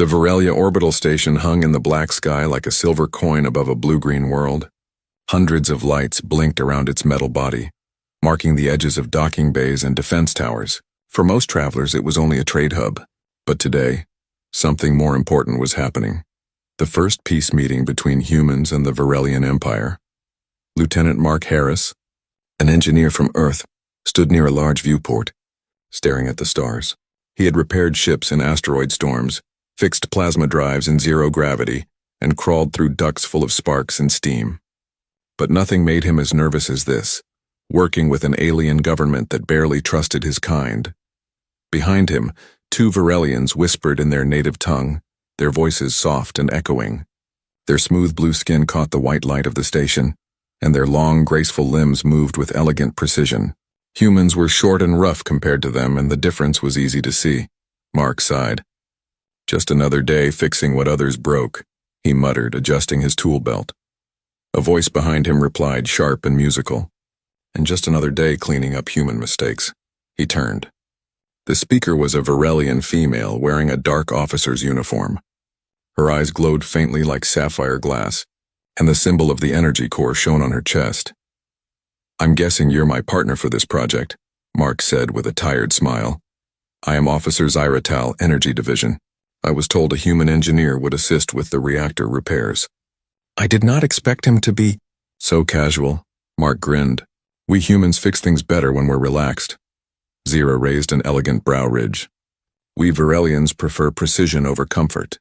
The Varelia orbital station hung in the black sky like a silver coin above a blue-green world. Hundreds of lights blinked around its metal body, marking the edges of docking bays and defense towers. For most travelers, it was only a trade hub. But today, something more important was happening. The first peace meeting between humans and the Varelian Empire. Lieutenant Mark Harris, an engineer from Earth, stood near a large viewport, staring at the stars. He had repaired ships in asteroid storms, fixed plasma drives in zero gravity, and crawled through ducts full of sparks and steam. But nothing made him as nervous as this, working with an alien government that barely trusted his kind. Behind him, two Varelians whispered in their native tongue, their voices soft and echoing. Their smooth blue skin caught the white light of the station, and their long, graceful limbs moved with elegant precision. Humans were short and rough compared to them, and the difference was easy to see. Mark sighed. Just another day fixing what others broke, he muttered, adjusting his tool belt. A voice behind him replied, sharp and musical. And just another day cleaning up human mistakes. He turned. The speaker was a Varelian female wearing a dark officer's uniform. Her eyes glowed faintly like sapphire glass, and the symbol of the energy core shone on her chest. "I'm guessing you're my partner for this project," Mark said with a tired smile. "I am Officer Infertile, Energy Division. I was told a human engineer would assist with the reactor repairs." "I did not expect him to be so casual," Mark grinned. "We humans fix things better when we're relaxed." Zira raised an elegant brow ridge. "We Varelians prefer precision over comfort."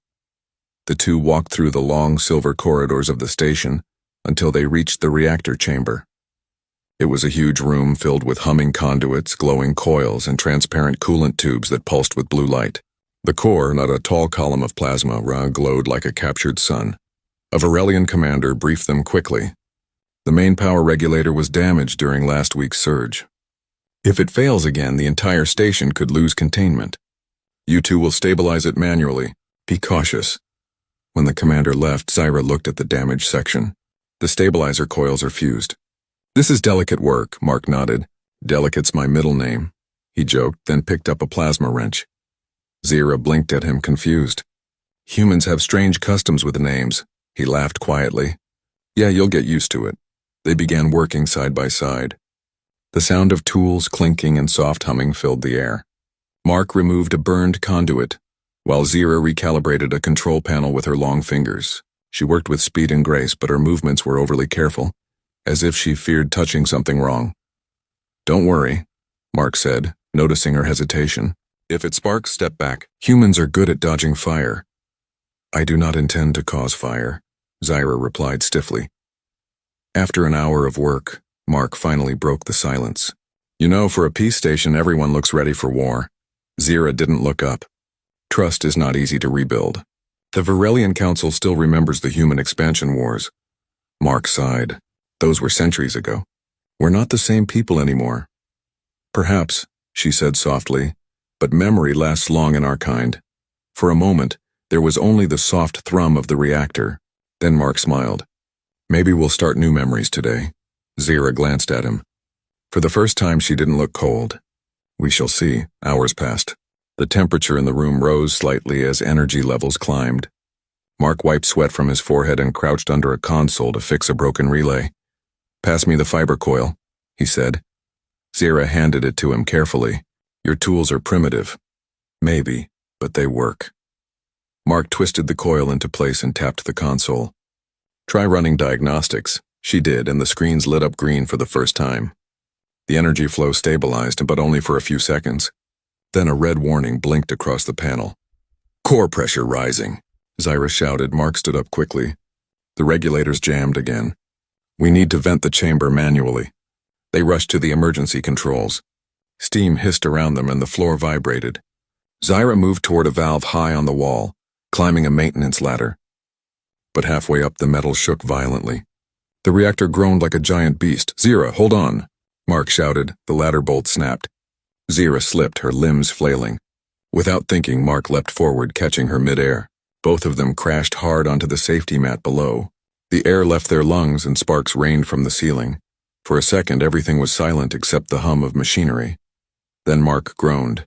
The two walked through the long silver corridors of the station until they reached the reactor chamber. It was a huge room filled with humming conduits, glowing coils, and transparent coolant tubes that pulsed with blue light. The core, not a tall column of plasma, glowed like a captured sun. A Varelian commander briefed them quickly. The main power regulator was damaged during last week's surge. If it fails again, the entire station could lose containment. "You two will stabilize it manually. Be cautious." When the commander left, Zira looked at the damaged section. "The stabilizer coils are fused." "This is delicate work," Mark nodded. "Delicate's my middle name," he joked, then picked up a plasma wrench. Zira blinked at him, confused. "Humans have strange customs with names," he laughed quietly. "Yeah, you'll get used to it." They began working side by side. The sound of tools clinking and soft humming filled the air. Mark removed a burned conduit, while Zira recalibrated a control panel with her long fingers. She worked with speed and grace, but her movements were overly careful, as if she feared touching something wrong. "Don't worry," Mark said, noticing her hesitation. "If it sparks, step back. Humans are good at dodging fire." "I do not intend to cause fire," Zira replied stiffly. After an hour of work, Mark finally broke the silence. "You know, for a peace station, everyone looks ready for war." Zira didn't look up. "Trust is not easy to rebuild. The Varelian Council still remembers the human expansion wars." Mark sighed. "Those were centuries ago. We're not the same people anymore." "Perhaps," she said softly, "but memory lasts long in our kind." For a moment, there was only the soft thrum of the reactor. Then Mark smiled. "Maybe we'll start new memories today." Zira glanced at him. For the first time, she didn't look cold. "We shall see." Hours passed. The temperature in the room rose slightly as energy levels climbed. Mark wiped sweat from his forehead and crouched under a console to fix a broken relay. "Pass me the fiber coil," he said. Zira handed it to him carefully. "Your tools are primitive." "Maybe, but they work." Mark twisted the coil into place and tapped the console. "Try running diagnostics." She did, and the screens lit up green for the first time. The energy flow stabilized, but only for a few seconds. Then a red warning blinked across the panel. "Core pressure rising," Zira shouted. Mark stood up quickly. The regulators jammed again. "We need to vent the chamber manually." They rushed to the emergency controls. Steam hissed around them and the floor vibrated. Zira moved toward a valve high on the wall, climbing a maintenance ladder. But halfway up, the metal shook violently. The reactor groaned like a giant beast. "Zira, hold on!" Mark shouted. The ladder bolt snapped. Zira slipped, her limbs flailing. Without thinking, Mark leapt forward, catching her midair. Both of them crashed hard onto the safety mat below. The air left their lungs and sparks rained from the ceiling. For a second, everything was silent except the hum of machinery. Then Mark groaned.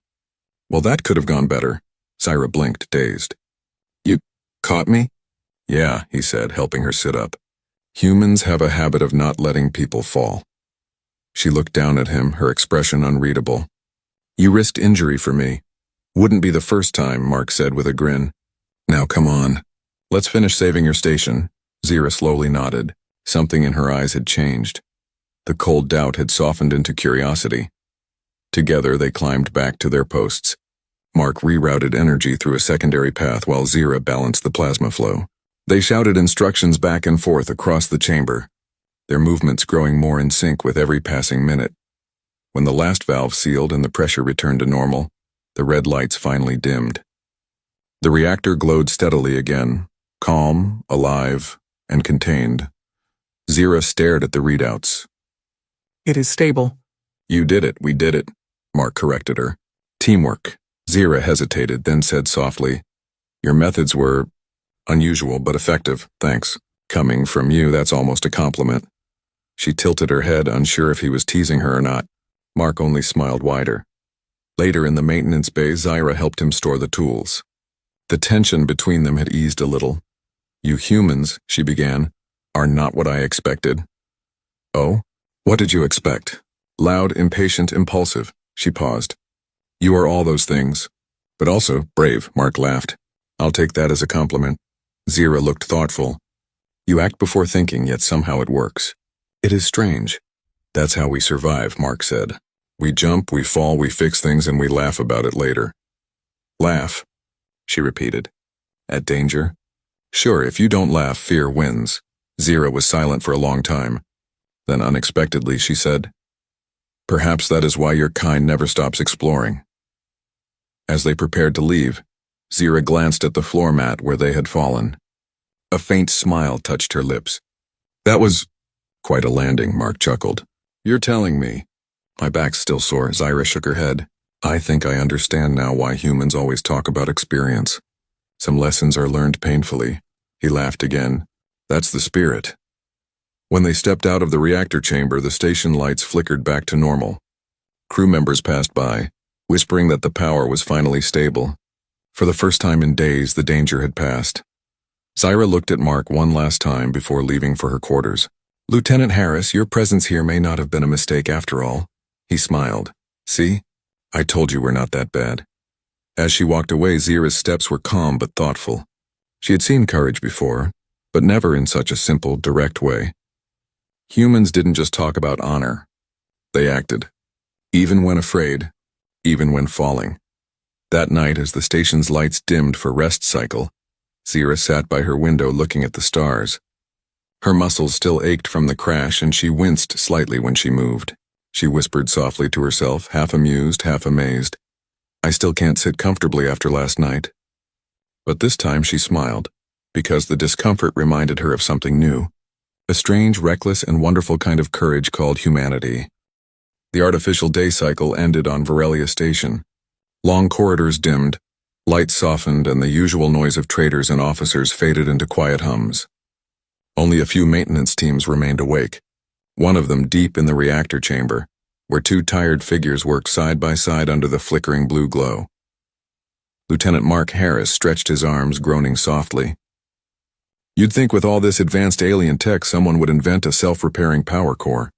"Well, that could have gone better." Zira blinked, dazed. Caught me? Yeah, he said, helping her sit up. Humans have a habit of not letting people fall. She looked down at him, her expression unreadable. You risked injury for me. Wouldn't be the first time, Mark said with a grin. Now come on. Let's finish saving your station. Zira slowly nodded. Something in her eyes had changed. The cold doubt had softened into curiosity. Together they climbed back to their posts. Mark rerouted energy through a secondary path while Zira balanced the plasma flow. They shouted instructions back and forth across the chamber, their movements growing more in sync with every passing minute. When the last valve sealed and the pressure returned to normal, the red lights finally dimmed. The reactor glowed steadily again, calm, alive, and contained. Zira stared at the readouts. It is stable. You did it, we did it, Mark corrected her. Teamwork. Zira hesitated, then said softly, Your methods were unusual but effective, thanks. Coming from you, that's almost a compliment. She tilted her head, unsure if he was teasing her or not. Mark only smiled wider. Later in the maintenance bay, Zira helped him store the tools. The tension between them had eased a little. You humans, she began, are not what I expected. Oh? What did you expect? Loud, impatient, impulsive. She paused. You are all those things. But also brave, Mark laughed. I'll take that as a compliment. Zira looked thoughtful. You act before thinking, yet somehow it works. It is strange. That's how we survive, Mark said. We jump, we fall, we fix things, and we laugh about it later. Laugh, she repeated. At danger? Sure, if you don't laugh, fear wins. Zira was silent for a long time. Then unexpectedly she said, Perhaps that is why your kind never stops exploring. As they prepared to leave, Zira glanced at the floor mat where they had fallen. A faint smile touched her lips. That was quite a landing, Mark chuckled. You're telling me. My back's still sore. Zira shook her head. I think I understand now why humans always talk about experience. Some lessons are learned painfully. He laughed again. That's the spirit. When they stepped out of the reactor chamber, the station lights flickered back to normal. Crew members passed by, whispering that the power was finally stable. For the first time in days, the danger had passed. Zira looked at Mark one last time before leaving for her quarters. Lieutenant Harris, your presence here may not have been a mistake after all. He smiled. See? I told you we're not that bad. As she walked away, Zira's steps were calm but thoughtful. She had seen courage before, but never in such a simple, direct way. Humans didn't just talk about honor. They acted. Even when afraid, even when falling. That night, as the station's lights dimmed for rest cycle, Zira sat by her window looking at the stars. Her muscles still ached from the crash, and she winced slightly when she moved. She whispered softly to herself, half amused, half amazed. I still can't sit comfortably after last night. But this time she smiled, because the discomfort reminded her of something new. A strange, reckless, and wonderful kind of courage called humanity. The artificial day cycle ended on Varelia Station. Long corridors dimmed, lights softened, and the usual noise of traders and officers faded into quiet hums. Only a few maintenance teams remained awake, one of them deep in the reactor chamber, where two tired figures worked side by side under the flickering blue glow. Lieutenant Mark Harris stretched his arms, groaning softly. You'd think with all this advanced alien tech someone would invent a self-repairing power core.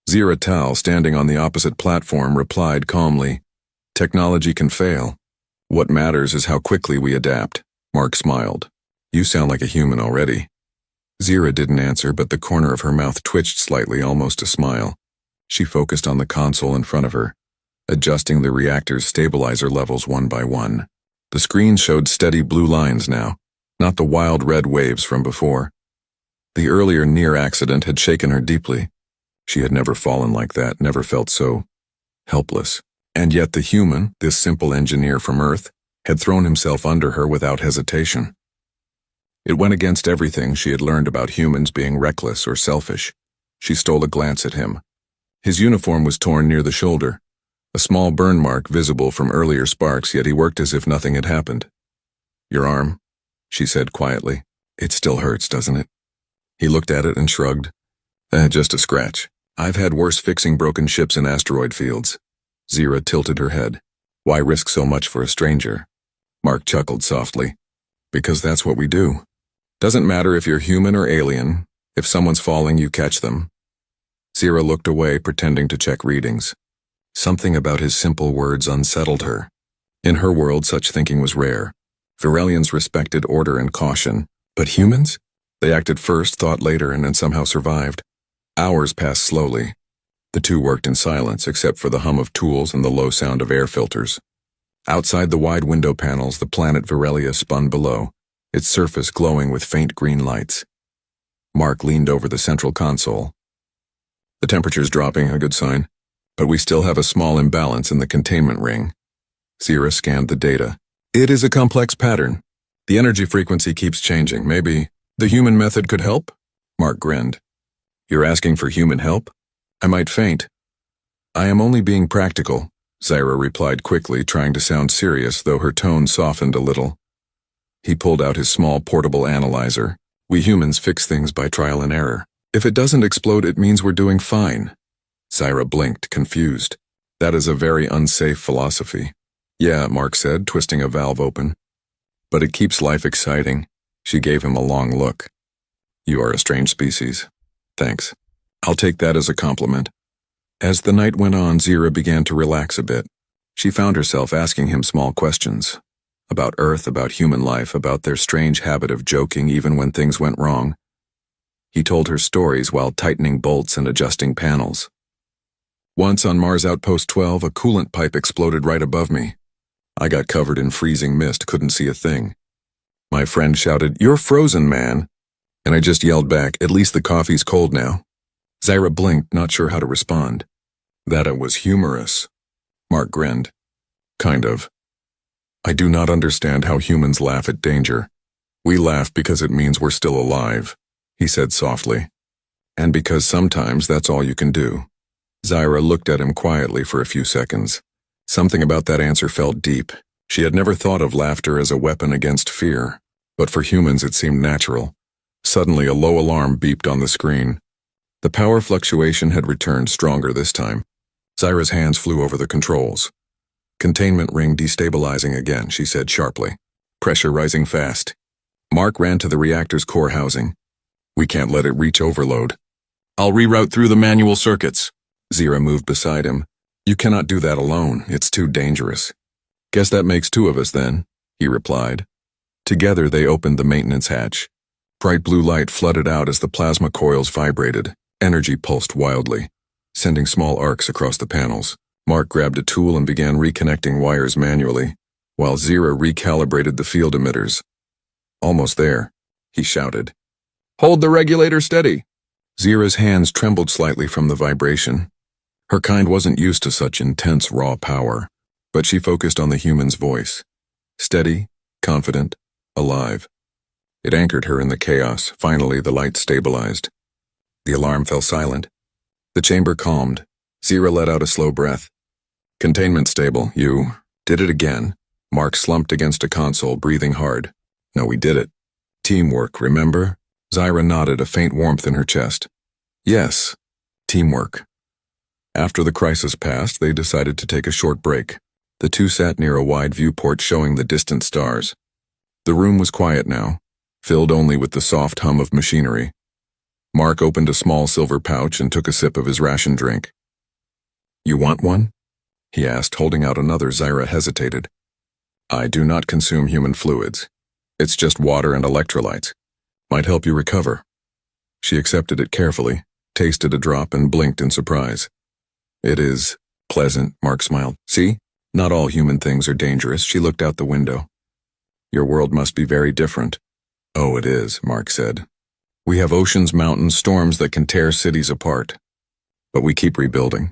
Zira Tal, standing on the opposite platform, replied calmly, Technology can fail. What matters is how quickly we adapt. Mark smiled. You sound like a human already. Zira didn't answer, but the corner of her mouth twitched slightly, almost a smile. She focused on the console in front of her, adjusting the reactor's stabilizer levels one by one. The screen showed steady blue lines now, not the wild red waves from before. The earlier near accident had shaken her deeply. She had never fallen like that, never felt so helpless. And yet the human, this simple engineer from Earth, had thrown himself under her without hesitation. It went against everything she had learned about humans being reckless or selfish. She stole a glance at him. His uniform was torn near the shoulder, a small burn mark visible from earlier sparks, yet he worked as if nothing had happened. Your arm, she said quietly. It still hurts, doesn't it? He looked at it and shrugged. Just a scratch. I've had worse fixing broken ships in asteroid fields. Zira tilted her head. Why risk so much for a stranger? Mark chuckled softly. Because that's what we do. Doesn't matter if you're human or alien, if someone's falling, you catch them. Zira looked away, pretending to check readings. Something about his simple words unsettled her. In her world, such thinking was rare. Virelians respected order and caution. But humans? They acted first, thought later, and then somehow survived. Hours passed slowly. The two worked in silence, except for the hum of tools and the low sound of air filters. Outside the wide window panels, the planet Virelia spun below, its surface glowing with faint green lights. Mark leaned over the central console. The temperature's dropping, a good sign, but we still have a small imbalance in the containment ring. Zira scanned the data. It is a complex pattern. The energy frequency keeps changing. Maybe the human method could help? Mark grinned. You're asking for human help? I might faint. I am only being practical, Zira replied quickly, trying to sound serious, though her tone softened a little. He pulled out his small portable analyzer. We humans fix things by trial and error. If it doesn't explode, it means we're doing fine. Zira blinked, confused. That is a very unsafe philosophy. Yeah, Mark said, twisting a valve open. But it keeps life exciting. She gave him a long look. You are a strange species. Thanks. I'll take that as a compliment. As the night went on, Zira began to relax a bit. She found herself asking him small questions. About Earth, about human life, about their strange habit of joking even when things went wrong. He told her stories while tightening bolts and adjusting panels. Once on Mars Outpost 12, a coolant pipe exploded right above me. I got covered in freezing mist, couldn't see a thing. My friend shouted, "You're frozen, man!" And I just yelled back, "At least the coffee's cold now." Zira blinked, not sure how to respond. That it was humorous. Mark grinned. Kind of. I do not understand how humans laugh at danger. We laugh because it means we're still alive, he said softly. And because sometimes that's all you can do. Zira looked at him quietly for a few seconds. Something about that answer felt deep. She had never thought of laughter as a weapon against fear, but for humans it seemed natural. Suddenly a low alarm beeped on the screen. The power fluctuation had returned, stronger this time. Zira's hands flew over the controls. Containment ring destabilizing again, she said sharply. Pressure rising fast. Mark ran to the reactor's core housing. We can't let it reach overload. I'll reroute through the manual circuits. Zira moved beside him. You cannot do that alone. It's too dangerous. Guess that makes two of us then, he replied. Together they opened the maintenance hatch. Bright blue light flooded out as the plasma coils vibrated. Energy pulsed wildly, sending small arcs across the panels. Mark grabbed a tool and began reconnecting wires manually, while Zira recalibrated the field emitters. Almost there, he shouted. Hold the regulator steady. Zira's hands trembled slightly from the vibration. Her kind wasn't used to such intense raw power, but she focused on the human's voice. Steady, confident, alive. It anchored her in the chaos. Finally, the light stabilized. The alarm fell silent. The chamber calmed. Zira let out a slow breath. Containment stable. You did it again. Mark slumped against a console, breathing hard. No, we did it. Teamwork, remember? Zira nodded, a faint warmth in her chest. Yes, teamwork. After the crisis passed, they decided to take a short break. The two sat near a wide viewport showing the distant stars. The room was quiet now, filled only with the soft hum of machinery. Mark opened a small silver pouch and took a sip of his ration drink. You want one? He asked, holding out another. Zira hesitated. I do not consume human fluids. It's just water and electrolytes. Might help you recover. She accepted it carefully, tasted a drop, and blinked in surprise. It is pleasant, Mark smiled. See? Not all human things are dangerous. She looked out the window. Your world must be very different. Oh, it is, Mark said. We have oceans, mountains, storms that can tear cities apart. But we keep rebuilding.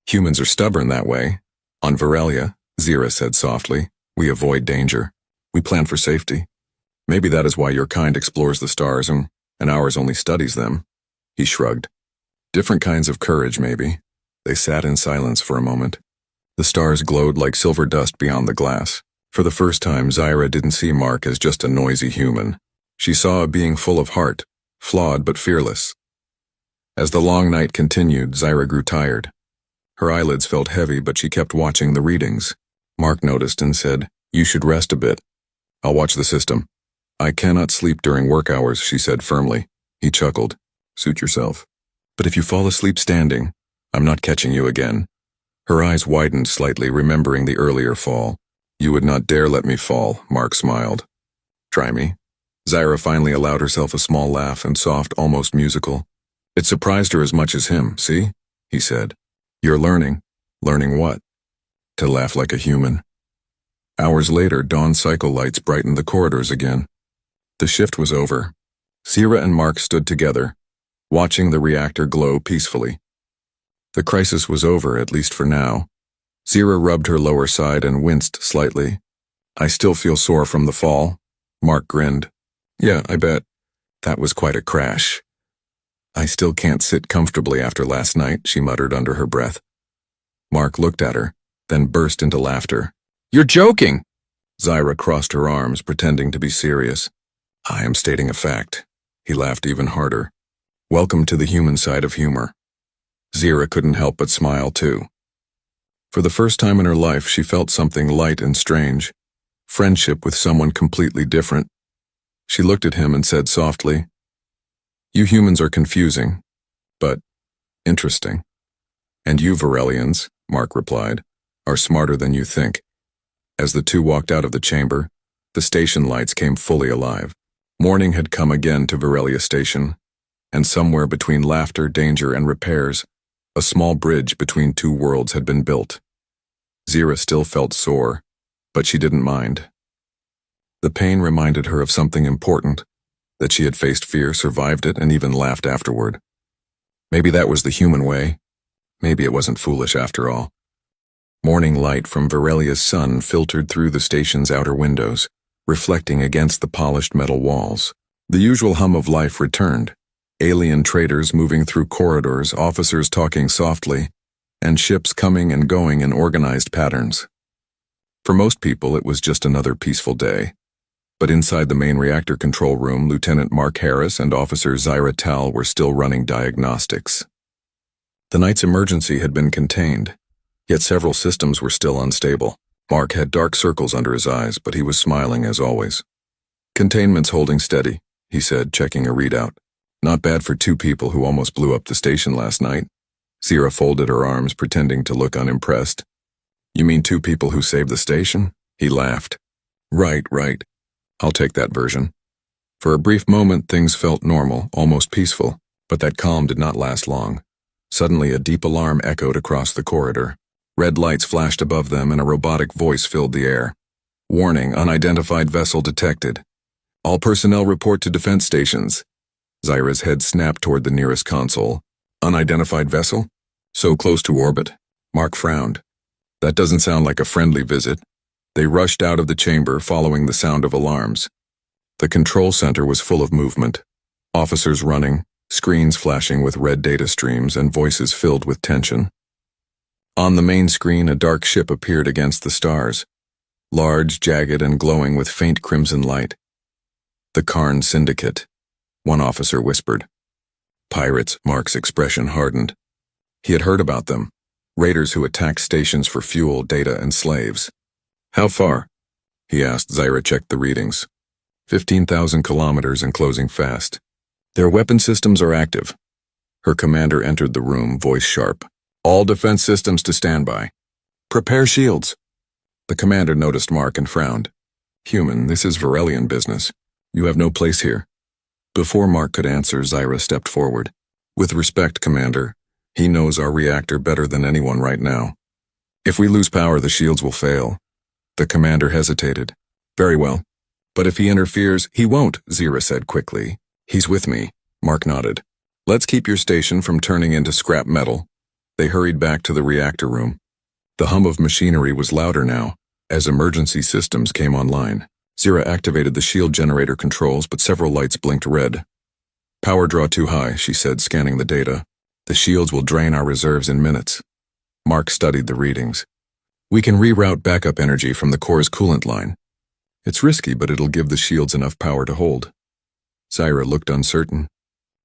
Humans are stubborn that way. On Virelia, Zira said softly, we avoid danger. We plan for safety. Maybe that is why your kind explores the stars and ours only studies them. He shrugged. Different kinds of courage, maybe. They sat in silence for a moment. The stars glowed like silver dust beyond the glass. For the first time, Zira didn't see Mark as just a noisy human. She saw a being full of heart, flawed but fearless. As the long night continued, Zira grew tired. Her eyelids felt heavy, but she kept watching the readings. Mark noticed and said, You should rest a bit. I'll watch the system. I cannot sleep during work hours, she said firmly. He chuckled. Suit yourself. But if you fall asleep standing, I'm not catching you again. Her eyes widened slightly, remembering the earlier fall. You would not dare let me fall, Mark smiled. Try me. Zaira finally allowed herself a small laugh and soft, almost musical. It surprised her as much as him, see? He said. You're learning. Learning what? To laugh like a human. Hours later, dawn cycle lights brightened the corridors again. The shift was over. Zaira and Mark stood together, watching the reactor glow peacefully. The crisis was over, at least for now. Zaira rubbed her lower side and winced slightly. I still feel sore from the fall. Mark grinned. Yeah, I bet. That was quite a crash. I still can't sit comfortably after last night, she muttered under her breath. Mark looked at her, then burst into laughter. You're joking! Zaira crossed her arms, pretending to be serious. I am stating a fact. He laughed even harder. Welcome to the human side of humor. Zaira couldn't help but smile too. For the first time in her life, she felt something light and strange. Friendship with someone completely different. She looked at him and said softly, You humans are confusing, but interesting. And you Varelians, Mark replied, are smarter than you think. As the two walked out of the chamber, the station lights came fully alive. Morning had come again to Varelia Station, and somewhere between laughter, danger, and repairs, a small bridge between two worlds had been built. Zaira still felt sore, but she didn't mind. The pain reminded her of something important, that she had faced fear, survived it, and even laughed afterward. Maybe that was the human way. Maybe it wasn't foolish after all. Morning light from Varelia's sun filtered through the station's outer windows, reflecting against the polished metal walls. The usual hum of life returned. Alien traders moving through corridors, officers talking softly, and ships coming and going in organized patterns. For most people, it was just another peaceful day. But inside the main reactor control room, Lieutenant Mark Harris and Officer Zaira Tal were still running diagnostics. The night's emergency had been contained, yet several systems were still unstable. Mark had dark circles under his eyes, but he was smiling as always. Containment's holding steady, he said, checking a readout. Not bad for two people who almost blew up the station last night. Zaira folded her arms, pretending to look unimpressed. You mean two people who saved the station? He laughed. Right. I'll take that version. For a brief moment, things felt normal, almost peaceful, but that calm did not last long. Suddenly, a deep alarm echoed across the corridor. Red lights flashed above them and a robotic voice filled the air. Warning, unidentified vessel detected. All personnel report to defense stations. Zaira's head snapped toward the nearest console. Unidentified vessel? So close to orbit? Mark frowned. That doesn't sound like a friendly visit. They rushed out of the chamber, following the sound of alarms. The control center was full of movement. Officers running, screens flashing with red data streams, and voices filled with tension. On the main screen, a dark ship appeared against the stars. Large, jagged, and glowing with faint crimson light. The Karn Syndicate, one officer whispered. Pirates, Mark's expression hardened. He had heard about them. Raiders who attacked stations for fuel, data, and slaves. How far? He asked. Zaira checked the readings. 15,000 kilometers and closing fast. Their weapon systems are active. Her commander entered the room, voice sharp. All defense systems to standby. Prepare shields. The commander noticed Mark and frowned. Human, this is Varelian business. You have no place here. Before Mark could answer, Zaira stepped forward. With respect, Commander, he knows our reactor better than anyone right now. If we lose power, the shields will fail. The commander hesitated. Very well. But if he interferes, he won't, Zaira said quickly. He's with me. Mark nodded. Let's keep your station from turning into scrap metal. They hurried back to the reactor room. The hum of machinery was louder now, as emergency systems came online. Zaira activated the shield generator controls, but several lights blinked red. Power draw too high, she said, scanning the data. The shields will drain our reserves in minutes. Mark studied the readings. We can reroute backup energy from the core's coolant line. It's risky, but it'll give the shields enough power to hold. Zaira looked uncertain.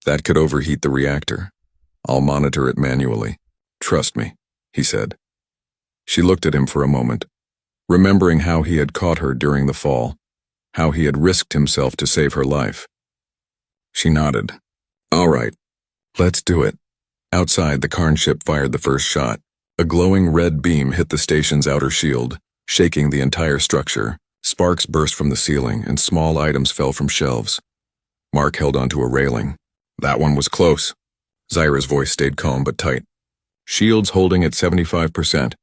That could overheat the reactor. I'll monitor it manually. Trust me, he said. She looked at him for a moment, remembering how he had caught her during the fall, how he had risked himself to save her life. She nodded. All right, let's do it. Outside, the Karn ship fired the first shot. A glowing red beam hit the station's outer shield, shaking the entire structure. Sparks burst from the ceiling, and small items fell from shelves. Mark held onto a railing. That one was close. Zyra's voice stayed calm but tight. Shields holding at 75%.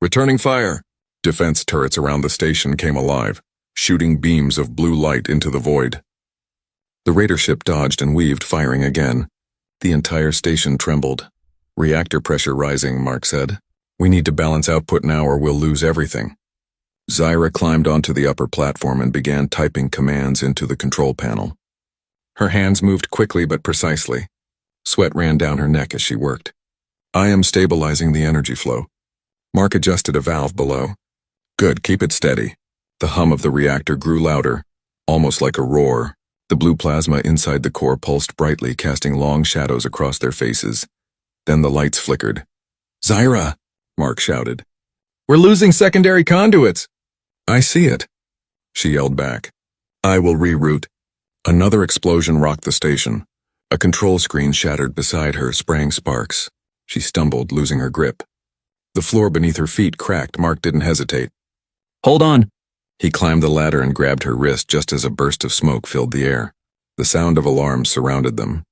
Returning fire! Defense turrets around the station came alive, shooting beams of blue light into the void. The raider ship dodged and weaved, firing again. The entire station trembled. Reactor pressure rising, Mark said. We need to balance output now or we'll lose everything. Zyra climbed onto the upper platform and began typing commands into the control panel. Her hands moved quickly but precisely. Sweat ran down her neck as she worked. I am stabilizing the energy flow. Mark adjusted a valve below. Good, keep it steady. The hum of the reactor grew louder, almost like a roar. The blue plasma inside the core pulsed brightly, casting long shadows across their faces. Then the lights flickered. Zyra! Mark shouted. We're losing secondary conduits! I see it, she yelled back. I will reroute. Another explosion rocked the station. A control screen shattered beside her, spraying sparks. She stumbled, losing her grip. The floor beneath her feet cracked. Mark didn't hesitate. Hold on. He climbed the ladder and grabbed her wrist just as a burst of smoke filled the air. The sound of alarms surrounded them.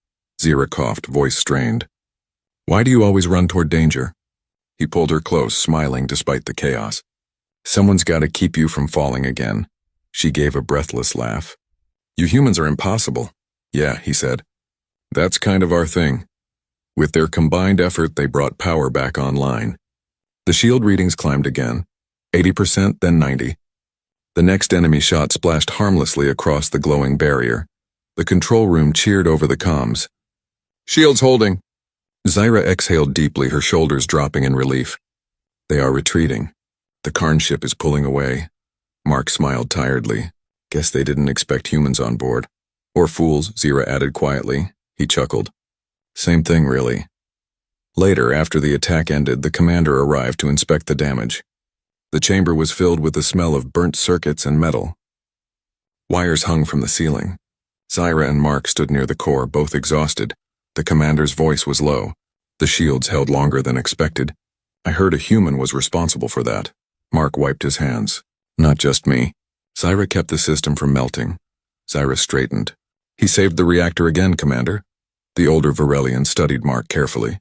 Zyra coughed, voice strained. Why do you always run toward danger? He pulled her close, smiling despite the chaos. Someone's got to keep you from falling again. She gave a breathless laugh. You humans are impossible. Yeah, he said. That's kind of our thing. With their combined effort, they brought power back online. The shield readings climbed again. 80%, then 90. The next enemy shot splashed harmlessly across the glowing barrier. The control room cheered over the comms. Shields holding. Zyra exhaled deeply, her shoulders dropping in relief. They are retreating. The Karn ship is pulling away. Mark smiled tiredly. Guess they didn't expect humans on board. Or fools, Zyra added quietly. He chuckled. Same thing, really. Later, after the attack ended, the commander arrived to inspect the damage. The chamber was filled with the smell of burnt circuits and metal. Wires hung from the ceiling. Zyra and Mark stood near the core, both exhausted. The commander's voice was low. The shields held longer than expected. I heard a human was responsible for that. Mark wiped his hands. Not just me. Zyra kept the system from melting. Zyra straightened. He saved the reactor again, Commander. The older Varelian studied Mark carefully.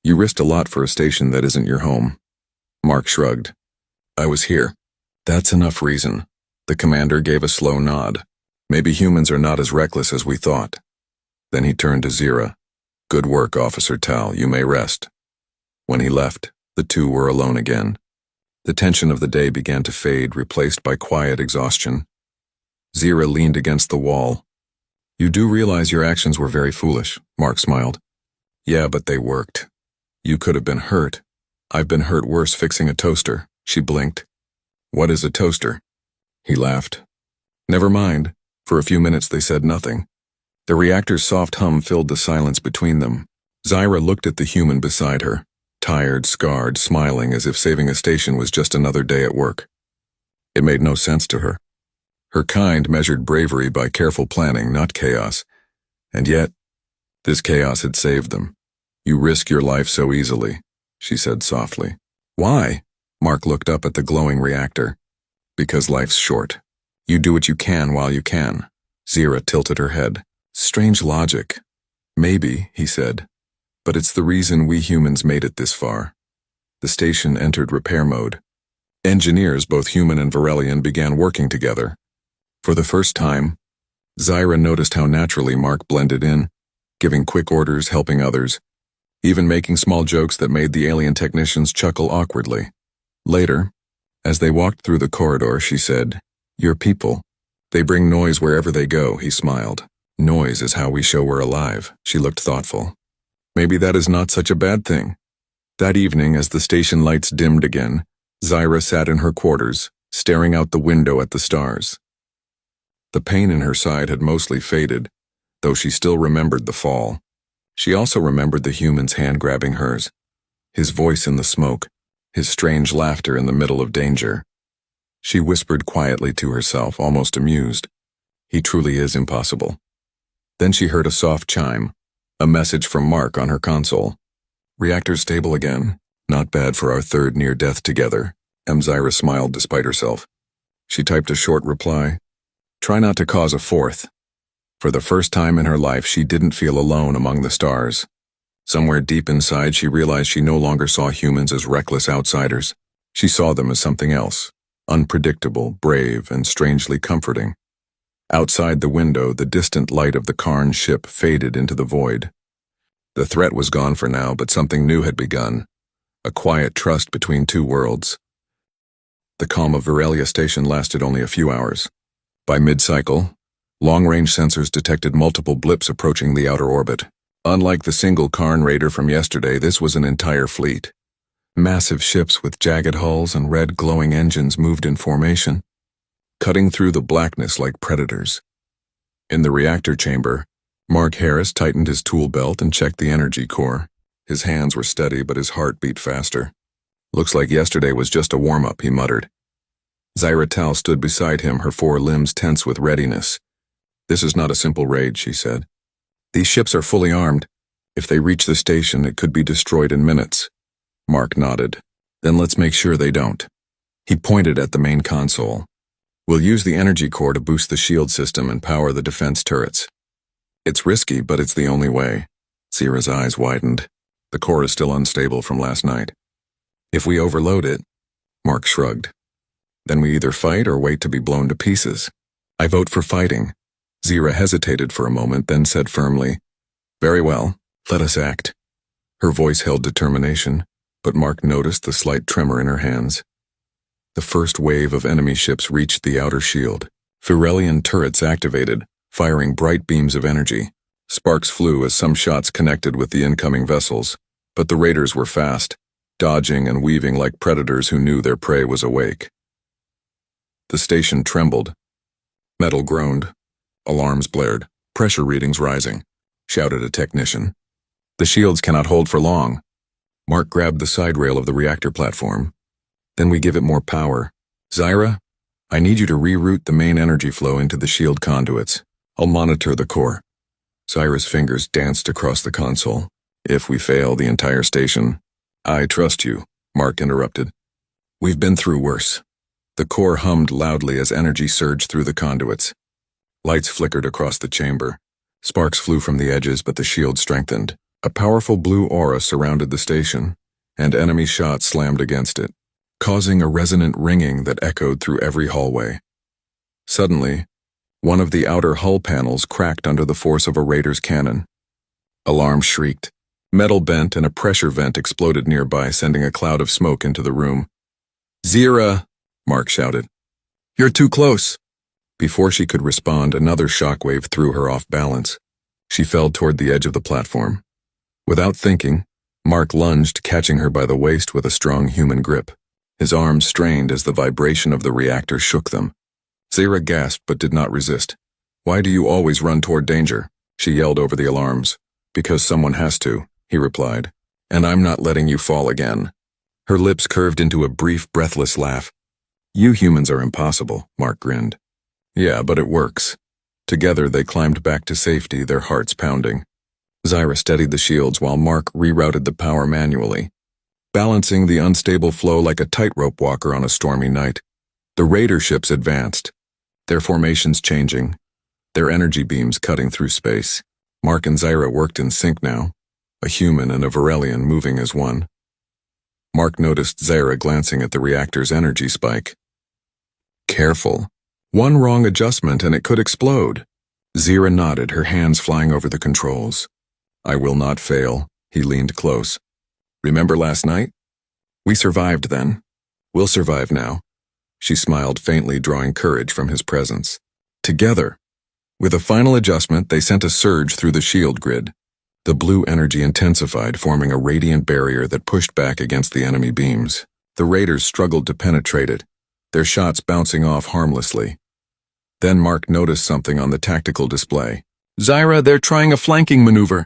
You risked a lot for a station that isn't your home. Mark shrugged. I was here. That's enough reason. The commander gave a slow nod. Maybe humans are not as reckless as we thought. Then he turned to Zyra. Good work, Officer Tal. You may rest. When he left, the two were alone again. The tension of the day began to fade, replaced by quiet exhaustion. Zyra leaned against the wall. You do realize your actions were very foolish, Mark smiled. Yeah, but they worked. You could have been hurt. I've been hurt worse fixing a toaster. She blinked. What is a toaster? He laughed. Never mind. For a few minutes they said nothing. The reactor's soft hum filled the silence between them. Zyra looked at the human beside her, tired, scarred, smiling as if saving a station was just another day at work. It made no sense to her. Her kind measured bravery by careful planning, not chaos. And yet, this chaos had saved them. You risk your life so easily, she said softly. Why? Mark looked up at the glowing reactor. Because life's short. You do what you can while you can. Zyra tilted her head. Strange logic. Maybe, he said. But it's the reason we humans made it this far. The station entered repair mode. Engineers, both human and Varelian, began working together. For the first time, Zyra noticed how naturally Mark blended in, giving quick orders, helping others, even making small jokes that made the alien technicians chuckle awkwardly. Later, as they walked through the corridor, she said, Your people. They bring noise wherever they go, he smiled. Noise is how we show we're alive. She looked thoughtful. Maybe that is not such a bad thing. That evening, as the station lights dimmed again, Zyra sat in her quarters, staring out the window at the stars. The pain in her side had mostly faded, though she still remembered the fall. She also remembered the human's hand grabbing hers, his voice in the smoke, his strange laughter in the middle of danger. She whispered quietly to herself, almost amused. He truly is impossible. Then she heard a soft chime, a message from Mark on her console. Reactors stable again. Not bad for our third near-death together. Zaira smiled despite herself. She typed a short reply. Try not to cause a fourth. For the first time in her life, she didn't feel alone among the stars. Somewhere deep inside, she realized she no longer saw humans as reckless outsiders. She saw them as something else, unpredictable, brave, and strangely comforting. Outside the window, the distant light of the Karn ship faded into the void. The threat was gone for now, but something new had begun. A quiet trust between two worlds. The calm of Virelia Station lasted only a few hours. By mid-cycle, long-range sensors detected multiple blips approaching the outer orbit. Unlike the single Karn raider from yesterday, this was an entire fleet. Massive ships with jagged hulls and red glowing engines moved in formation, cutting through the blackness like predators. In the reactor chamber, Mark Harris tightened his tool belt and checked the energy core. His hands were steady, but his heart beat faster. Looks like yesterday was just a warm-up, he muttered. Zaira Tal stood beside him, her four limbs tense with readiness. This is not a simple raid, she said. These ships are fully armed. If they reach the station, it could be destroyed in minutes. Mark nodded. Then let's make sure they don't. He pointed at the main console. We'll use the energy core to boost the shield system and power the defense turrets. It's risky, but it's the only way. Zaira's eyes widened. The core is still unstable from last night. If we overload it, Mark shrugged. Then we either fight or wait to be blown to pieces. I vote for fighting. Zaira hesitated for a moment, then said firmly, Very well, let us act. Her voice held determination, but Mark noticed the slight tremor in her hands. The first wave of enemy ships reached the outer shield. Firelian turrets activated, firing bright beams of energy. Sparks flew as some shots connected with the incoming vessels, but the raiders were fast, dodging and weaving like predators who knew their prey was awake. The station trembled. Metal groaned. Alarms blared. Pressure readings rising, shouted a technician. The shields cannot hold for long. Mark grabbed the side rail of the reactor platform. Then we give it more power. Zaira, I need you to reroute the main energy flow into the shield conduits. I'll monitor the core. Zaira's fingers danced across the console. If we fail the entire station. I trust you, Mark interrupted. We've been through worse. The core hummed loudly as energy surged through the conduits. Lights flickered across the chamber. Sparks flew from the edges, but the shield strengthened. A powerful blue aura surrounded the station, and enemy shots slammed against it, causing a resonant ringing that echoed through every hallway. Suddenly, one of the outer hull panels cracked under the force of a raider's cannon. Alarm shrieked. Metal bent and a pressure vent exploded nearby, sending a cloud of smoke into the room. Zaira, Mark shouted. You're too close. Before she could respond, another shockwave threw her off balance. She fell toward the edge of the platform. Without thinking, Mark lunged, catching her by the waist with a strong human grip. His arms strained as the vibration of the reactor shook them. Zaira gasped but did not resist. Why do you always run toward danger? She yelled over the alarms. Because someone has to, he replied. And I'm not letting you fall again. Her lips curved into a brief, breathless laugh. You humans are impossible, Mark grinned. Yeah, but it works. Together they climbed back to safety, their hearts pounding. Zaira steadied the shields while Mark rerouted the power manually, balancing the unstable flow like a tightrope walker on a stormy night. The raider ships advanced, their formations changing, their energy beams cutting through space. Mark and Zaira worked in sync now, a human and a Virelian moving as one. Mark noticed Zaira glancing at the reactor's energy spike. Careful. One wrong adjustment and it could explode. Zaira nodded, her hands flying over the controls. I will not fail. He leaned close. Remember last night? We survived then. We'll survive now. She smiled faintly, drawing courage from his presence. Together. With a final adjustment, they sent a surge through the shield grid. The blue energy intensified, forming a radiant barrier that pushed back against the enemy beams. The raiders struggled to penetrate it, their shots bouncing off harmlessly. Then Mark noticed something on the tactical display. Zaira, they're trying a flanking maneuver.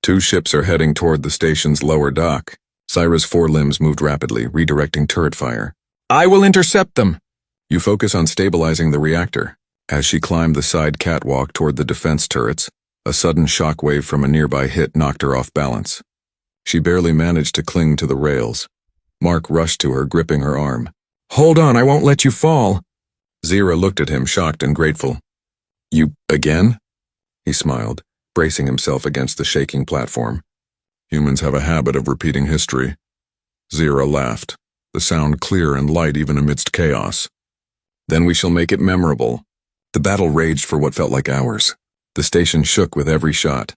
2 ships are heading toward the station's lower dock. Zaira's 4 limbs moved rapidly, redirecting turret fire. I will intercept them. You focus on stabilizing the reactor. As she climbed the side catwalk toward the defense turrets, a sudden shockwave from a nearby hit knocked her off balance. She barely managed to cling to the rails. Mark rushed to her, gripping her arm. "Hold on, I won't let you fall." Zira looked at him, shocked and grateful. "You, again?" He smiled, bracing himself against the shaking platform. "Humans have a habit of repeating history." Zira laughed, the sound clear and light even amidst chaos. "Then we shall make it memorable." The battle raged for what felt like hours. The station shook with every shot,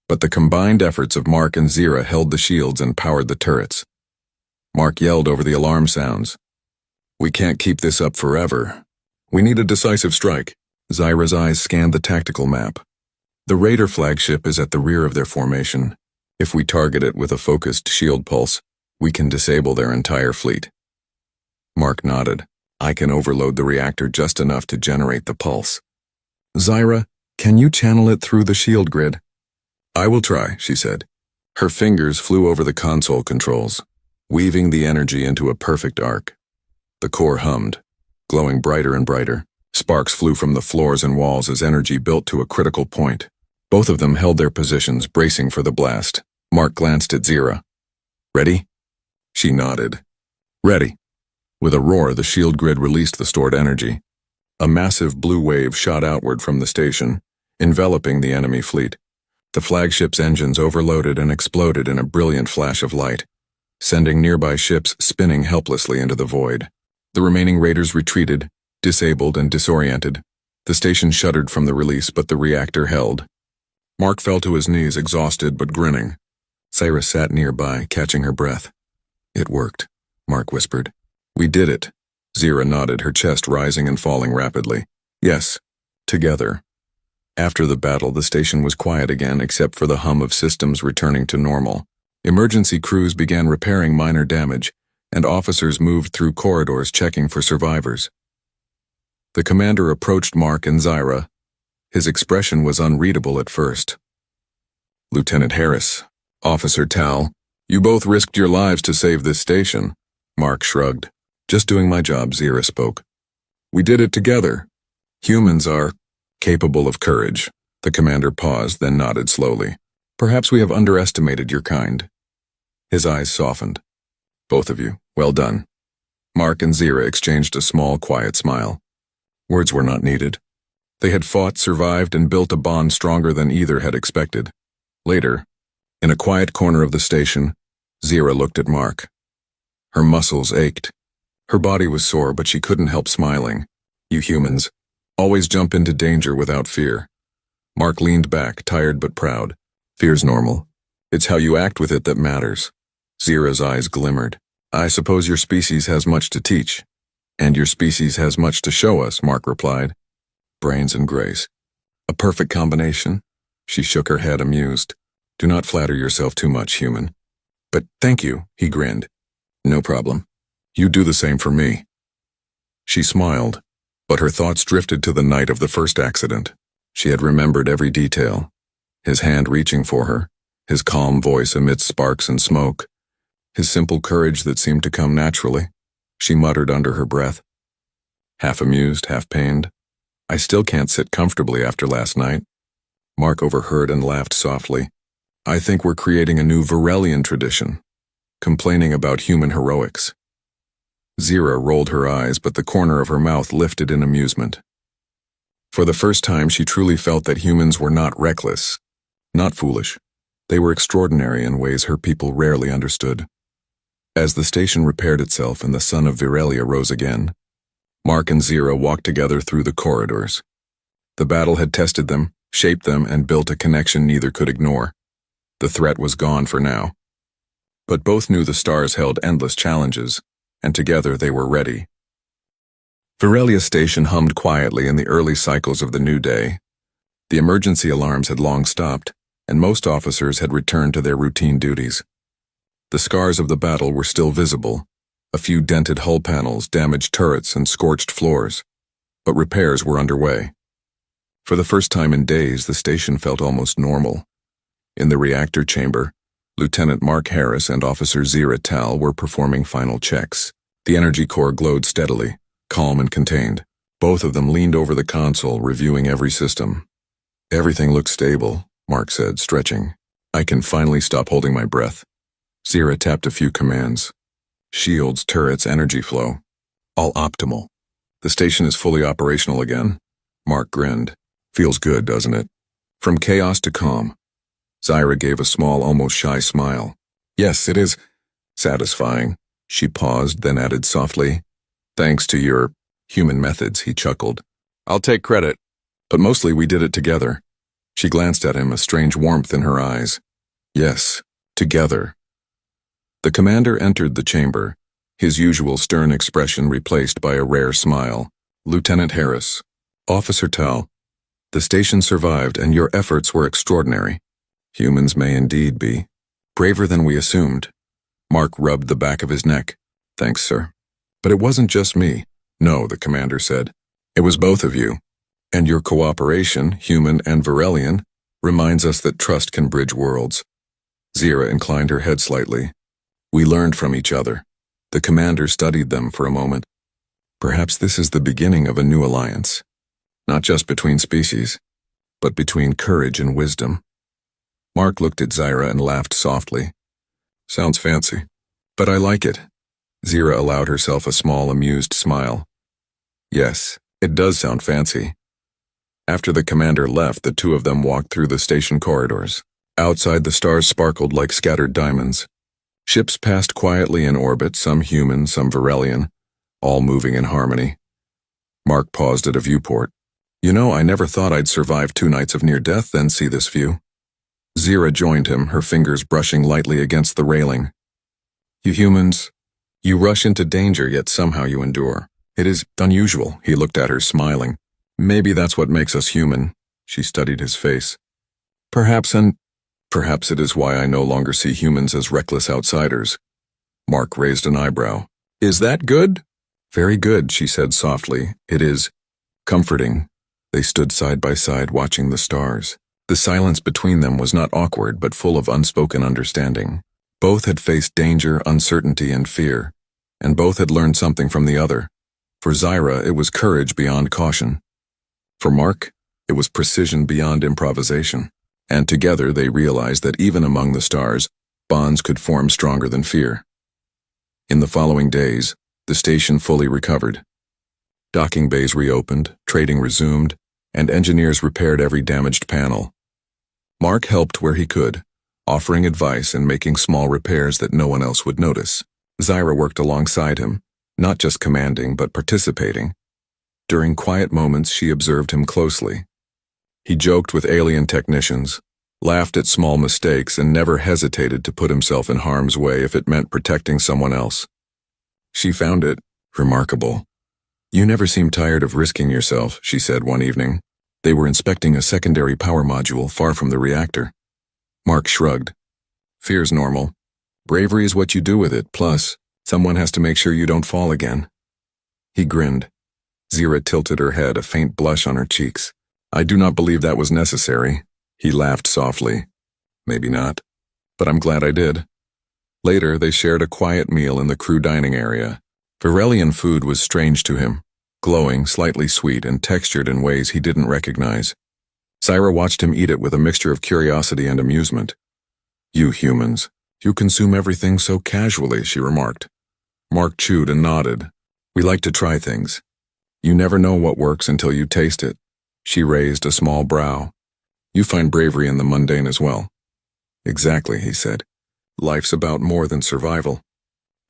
but the combined efforts of Mark and Zira held the shields and powered the turrets. Mark yelled over the alarm sounds. "We can't keep this up forever. We need a decisive strike." Zira's eyes scanned the tactical map. The Raider flagship is at the rear of their formation. If we target it with a focused shield pulse, we can disable their entire fleet. Mark nodded. "I can overload the reactor just enough to generate the pulse." "Zira, can you channel it through the shield grid?" "I will try," she said. Her fingers flew over the console controls, weaving the energy into a perfect arc. The core hummed, glowing brighter and brighter. Sparks flew from the floors and walls as energy built to a critical point. Both of them held their positions, bracing for the blast. Mark glanced at Zira. "Ready?" She nodded. "Ready." With a roar, the shield grid released the stored energy. A massive blue wave shot outward from the station, enveloping the enemy fleet. The flagship's engines overloaded and exploded in a brilliant flash of light, sending nearby ships spinning helplessly into the void. The remaining raiders retreated, disabled and disoriented. The station shuddered from the release, but the reactor held. Mark fell to his knees, exhausted but grinning. Cyrus sat nearby, catching her breath. "It worked," Mark whispered. "We did it." Zira nodded, her chest rising and falling rapidly. "Yes, together." After the battle, the station was quiet again, except for the hum of systems returning to normal. Emergency crews began repairing minor damage, and officers moved through corridors checking for survivors. The commander approached Mark and Zira. His expression was unreadable at first. "Lieutenant Harris, Officer Tal, you both risked your lives to save this station." Mark shrugged. "Just doing my job," Zira spoke. "We did it together. Humans are capable of courage." The commander paused, then nodded slowly. "Perhaps we have underestimated your kind." His eyes softened. "Both of you, well done." Mark and Zira exchanged a small, quiet smile. Words were not needed. They had fought, survived, and built a bond stronger than either had expected. Later, in a quiet corner of the station, Zira looked at Mark. Her muscles ached. Her body was sore, but she couldn't help smiling. "You humans always jump into danger without fear." Mark leaned back, tired but proud. "Fear's normal. It's how you act with it that matters." Zira's eyes glimmered. "I suppose your species has much to teach." "And your species has much to show us," Mark replied. "Brains and grace. A perfect combination." She shook her head, amused. "Do not flatter yourself too much, human." "But thank you," he grinned. "No problem. You do the same for me." She smiled, but her thoughts drifted to the night of the first accident. She had remembered every detail. His hand reaching for her, his calm voice amidst sparks and smoke, his simple courage that seemed to come naturally. She muttered under her breath. Half amused, half pained. "I still can't sit comfortably after last night." Mark overheard and laughed softly. "I think we're creating a new Varelian tradition, complaining about human heroics." Zira rolled her eyes, but the corner of her mouth lifted in amusement. For the first time, she truly felt that humans were not reckless, not foolish. They were extraordinary in ways her people rarely understood. As the station repaired itself and the sun of Virelia rose again, Mark and Zira walked together through the corridors. The battle had tested them, shaped them, and built a connection neither could ignore. The threat was gone for now. But both knew the stars held endless challenges, and together they were ready. Virelia Station hummed quietly in the early cycles of the new day. The emergency alarms had long stopped, and most officers had returned to their routine duties. The scars of the battle were still visible, a few dented hull panels, damaged turrets, and scorched floors, but repairs were underway. For the first time in days, the station felt almost normal. In the reactor chamber, Lieutenant Mark Harris and Officer Zira Tal were performing final checks. The energy core glowed steadily, calm and contained. Both of them leaned over the console, reviewing every system. Everything looks stable, Mark said, stretching. I can finally stop holding my breath. Zira tapped a few commands. Shields, turrets, energy flow. All optimal. The station is fully operational again. Mark grinned. Feels good, doesn't it? From chaos to calm. Zira gave a small, almost shy smile. Yes, it is satisfying. She paused, then added softly. Thanks to your human methods, he chuckled. I'll take credit. But mostly we did it together. She glanced at him, a strange warmth in her eyes. Yes, together. The commander entered the chamber, his usual stern expression replaced by a rare smile. Lieutenant Harris. Officer Tal. The station survived and your efforts were extraordinary. Humans may indeed be. Braver than we assumed. Mark rubbed the back of his neck. Thanks, sir. But it wasn't just me. No, the commander said. It was both of you. And your cooperation, human and Varelian, reminds us that trust can bridge worlds. Zira inclined her head slightly. We learned from each other. The commander studied them for a moment. Perhaps this is the beginning of a new alliance. Not just between species, but between courage and wisdom. Mark looked at Zira and laughed softly. Sounds fancy, but I like it. Zira allowed herself a small, amused smile. Yes, it does sound fancy. After the commander left, the two of them walked through the station corridors. Outside, the stars sparkled like scattered diamonds. Ships passed quietly in orbit, some human, some Varelian, all moving in harmony. Mark paused at a viewport. You know, I never thought I'd survive 2 nights of near death, then see this view. Zira joined him, her fingers brushing lightly against the railing. You humans, you rush into danger, yet somehow you endure. It is unusual, he looked at her, smiling. Maybe that's what makes us human. She studied his face. Perhaps it is why I no longer see humans as reckless outsiders. Mark raised an eyebrow. Is that good? Very good, she said softly. It is comforting. They stood side by side watching the stars. The silence between them was not awkward but full of unspoken understanding. Both had faced danger, uncertainty, and fear, and both had learned something from the other. For Zira, it was courage beyond caution. For Mark, it was precision beyond improvisation. And together they realized that even among the stars, bonds could form stronger than fear. In the following days, the station fully recovered. Docking bays reopened, trading resumed, and engineers repaired every damaged panel. Mark helped where he could, offering advice and making small repairs that no one else would notice. Zira worked alongside him, not just commanding but participating. During quiet moments, she observed him closely. He joked with alien technicians, laughed at small mistakes, and never hesitated to put himself in harm's way if it meant protecting someone else. She found it remarkable. You never seem tired of risking yourself, she said one evening. They were inspecting a secondary power module far from the reactor. Mark shrugged. Fear's normal. Bravery is what you do with it, plus, someone has to make sure you don't fall again. He grinned. Zira tilted her head, a faint blush on her cheeks. I do not believe that was necessary. He laughed softly. Maybe not, but I'm glad I did. Later, they shared a quiet meal in the crew dining area. Varelian food was strange to him, glowing, slightly sweet, and textured in ways he didn't recognize. Zira watched him eat it with a mixture of curiosity and amusement. You humans, you consume everything so casually, she remarked. Mark chewed and nodded. We like to try things. You never know what works until you taste it. She raised a small brow. You find bravery in the mundane as well. Exactly, he said. Life's about more than survival.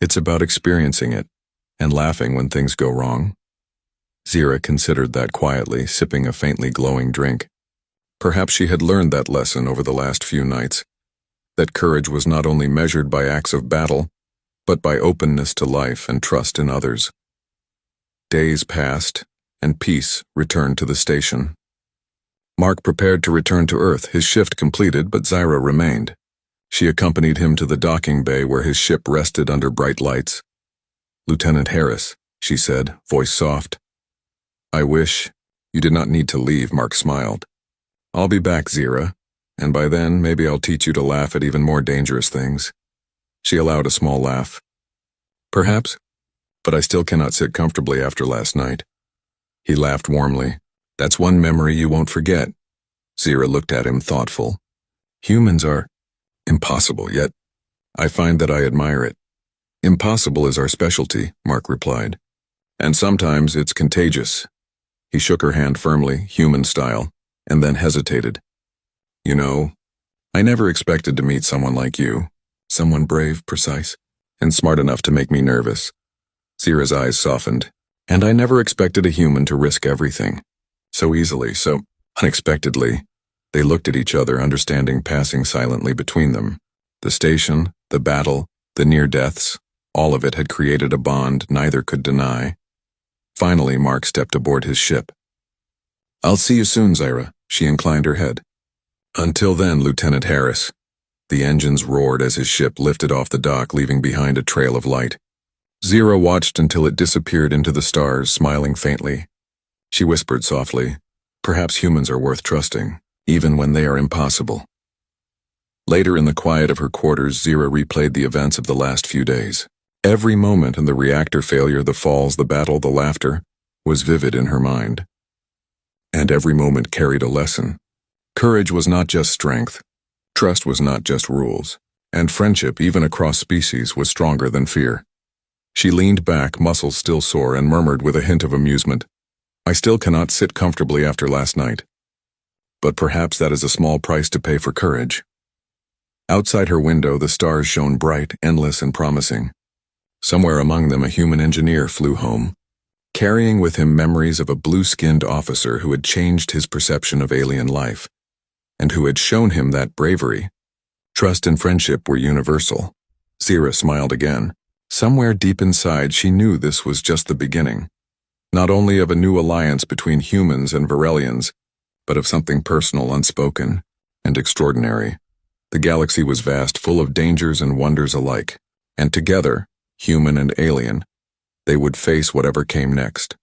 It's about experiencing it, and laughing when things go wrong. Zira considered that quietly, sipping a faintly glowing drink. Perhaps she had learned that lesson over the last few nights, that courage was not only measured by acts of battle, but by openness to life and trust in others. Days passed, and peace returned to the station. Mark prepared to return to Earth, his shift completed, but Zira remained. She accompanied him to the docking bay where his ship rested under bright lights. Lieutenant Harris, she said, voice soft. I wish you did not need to leave, Mark smiled. I'll be back, Zira, and by then maybe I'll teach you to laugh at even more dangerous things. She allowed a small laugh. Perhaps, but I still cannot sit comfortably after last night." He laughed warmly. "That's one memory you won't forget." Zira looked at him thoughtful. "Humans are impossible, yet I find that I admire it." "Impossible is our specialty," Mark replied. "And sometimes it's contagious." He shook her hand firmly, human style, and then hesitated. "You know, I never expected to meet someone like you. Someone brave, precise, and smart enough to make me nervous." Zira's eyes softened. "And I never expected a human to risk everything. So easily, so unexpectedly." They looked at each other, understanding passing silently between them. The station, the battle, the near deaths, all of it had created a bond neither could deny. Finally, Mark stepped aboard his ship. "I'll see you soon, Zira," she inclined her head. "Until then, Lieutenant Harris." The engines roared as his ship lifted off the dock, leaving behind a trail of light. Zira watched until it disappeared into the stars, smiling faintly. She whispered softly, "Perhaps humans are worth trusting, even when they are impossible." Later in the quiet of her quarters, Zira replayed the events of the last few days. Every moment in the reactor failure, the falls, the battle, the laughter, was vivid in her mind. And every moment carried a lesson. Courage was not just strength. Trust was not just rules. And friendship, even across species, was stronger than fear. She leaned back, muscles still sore, and murmured with a hint of amusement, "I still cannot sit comfortably after last night. But perhaps that is a small price to pay for courage." Outside her window, the stars shone bright, endless, and promising. Somewhere among them, a human engineer flew home, carrying with him memories of a blue-skinned officer who had changed his perception of alien life, and who had shown him that bravery, trust, and friendship were universal. Zira smiled again. Somewhere deep inside, she knew this was just the beginning, not only of a new alliance between humans and Varelians, but of something personal, unspoken, and extraordinary. The galaxy was vast, full of dangers and wonders alike, and together, human and alien, they would face whatever came next.